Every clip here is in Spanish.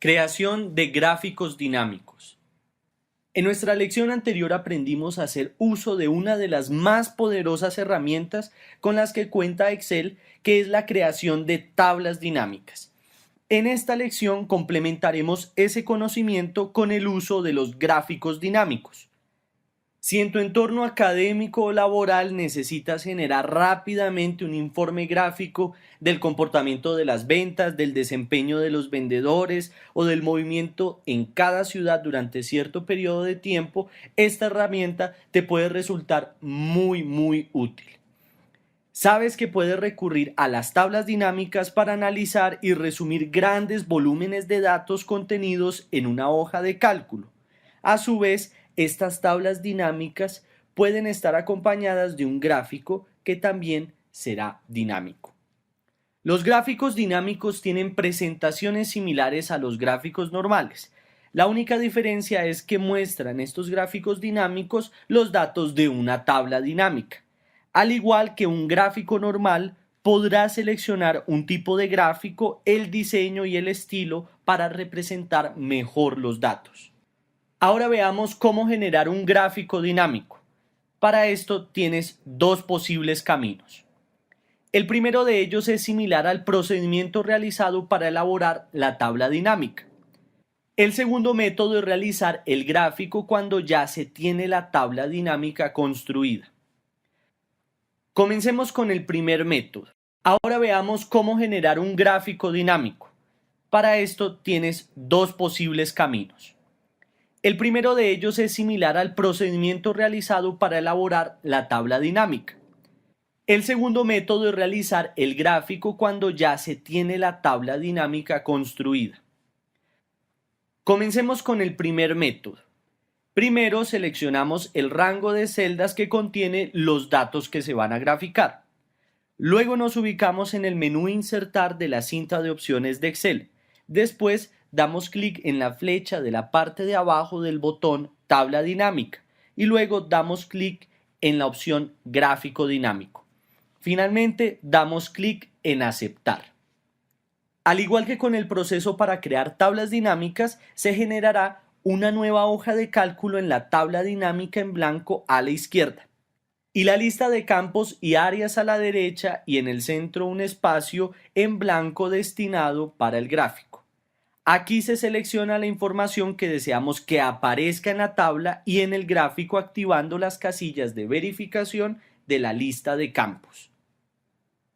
Creación de gráficos dinámicos. En nuestra lección anterior aprendimos a hacer uso de una de las más poderosas herramientas con las que cuenta Excel, que es la creación de tablas dinámicas. En esta lección complementaremos ese conocimiento con el uso de los gráficos dinámicos. Si en tu entorno académico o laboral necesitas generar rápidamente un informe gráfico del comportamiento de las ventas, del desempeño de los vendedores o del movimiento en cada ciudad durante cierto periodo de tiempo, esta herramienta te puede resultar muy útil. Sabes que puedes recurrir a las tablas dinámicas para analizar y resumir grandes volúmenes de datos contenidos en una hoja de cálculo. A su vez, estas tablas dinámicas pueden estar acompañadas de un gráfico que también será dinámico. Los gráficos dinámicos tienen presentaciones similares a los gráficos normales. La única diferencia es que muestran estos gráficos dinámicos los datos de una tabla dinámica. Al igual que un gráfico normal, podrás seleccionar un tipo de gráfico, el diseño y el estilo para representar mejor los datos. Ahora veamos cómo generar un gráfico dinámico. Para esto tienes dos posibles caminos. El primero de ellos es similar al procedimiento realizado para elaborar la tabla dinámica. El segundo método es realizar el gráfico cuando ya se tiene la tabla dinámica construida. Comencemos con el primer método. Ahora veamos cómo generar un gráfico dinámico. Para esto tienes dos posibles caminos. El primero de ellos es similar al procedimiento realizado para elaborar la tabla dinámica. El segundo método es realizar el gráfico cuando ya se tiene la tabla dinámica construida. Comencemos con el primer método. Primero seleccionamos el rango de celdas que contiene los datos que se van a graficar. Luego nos ubicamos en el menú Insertar de la cinta de opciones de Excel. Después damos clic en la flecha de la parte de abajo del botón Tabla dinámica y luego damos clic en la opción Gráfico dinámico. Finalmente damos clic en Aceptar. Al igual que con el proceso para crear tablas dinámicas, se generará una nueva hoja de cálculo en la tabla dinámica en blanco a la izquierda y la lista de campos y áreas a la derecha, y en el centro un espacio en blanco destinado para el gráfico. Aquí se selecciona la información que deseamos que aparezca en la tabla y en el gráfico, activando las casillas de verificación de la lista de campos.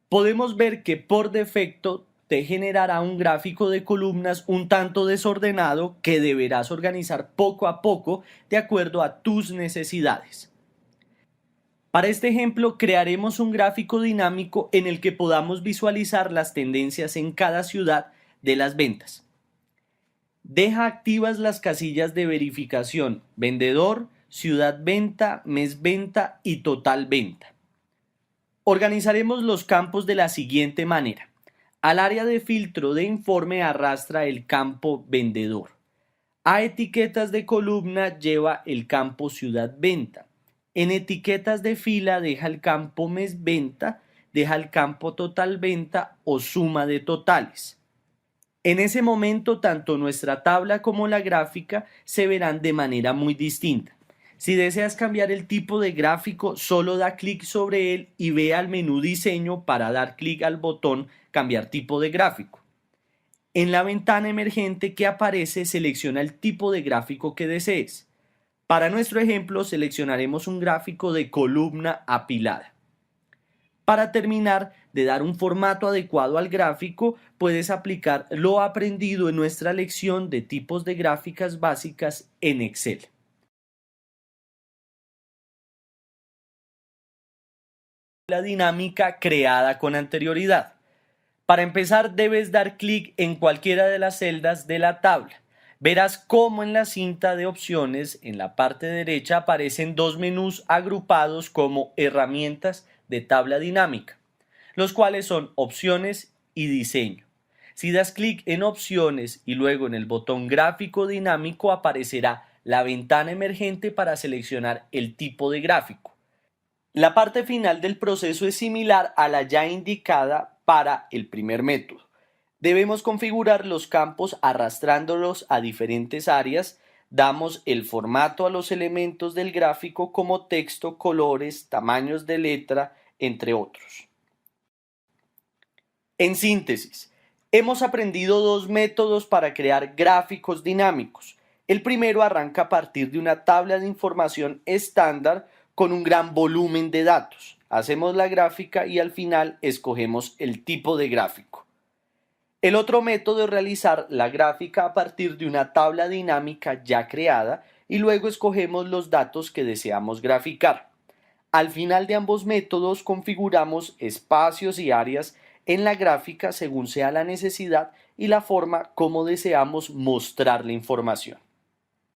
Podemos ver que por defecto te generará un gráfico de columnas un tanto desordenado que deberás organizar poco a poco de acuerdo a tus necesidades. Para este ejemplo, crearemos un gráfico dinámico en el que podamos visualizar las tendencias en cada ciudad de las ventas. Deja activas las casillas de verificación: vendedor, ciudad venta, mes venta y total venta. Organizaremos los campos de la siguiente manera. Al área de filtro de informe arrastra el campo vendedor. A etiquetas de columna lleva el campo ciudad venta. En etiquetas de fila deja el campo mes venta, deja el campo total venta o suma de totales. En ese momento, tanto nuestra tabla como la gráfica se verán de manera muy distinta. Si deseas cambiar el tipo de gráfico, solo da clic sobre él y ve al menú Diseño para dar clic al botón Cambiar tipo de gráfico. En la ventana emergente que aparece, selecciona el tipo de gráfico que desees. Para nuestro ejemplo, seleccionaremos un gráfico de columna apilada. Para terminar de dar un formato adecuado al gráfico, puedes aplicar lo aprendido en nuestra lección de tipos de gráficas básicas en Excel. La dinámica creada con anterioridad. Para empezar, debes dar clic en cualquiera de las celdas de la tabla. Verás cómo en la cinta de opciones en la parte derecha aparecen dos menús agrupados como herramientas de tabla dinámica, los cuales son opciones y diseño. Si das clic en opciones y luego en el botón gráfico dinámico, aparecerá la ventana emergente para seleccionar el tipo de gráfico. La parte final del proceso es similar a la ya indicada para el primer método. Debemos configurar los campos arrastrándolos a diferentes áreas. Damos el formato a los elementos del gráfico como texto, colores, tamaños de letra, entre otros. En síntesis, hemos aprendido dos métodos para crear gráficos dinámicos. El primero arranca a partir de una tabla de información estándar con un gran volumen de datos. Hacemos la gráfica y al final escogemos el tipo de gráfico. El otro método es realizar la gráfica a partir de una tabla dinámica ya creada y luego escogemos los datos que deseamos graficar. Al final de ambos métodos configuramos espacios y áreas en la gráfica según sea la necesidad y la forma como deseamos mostrar la información.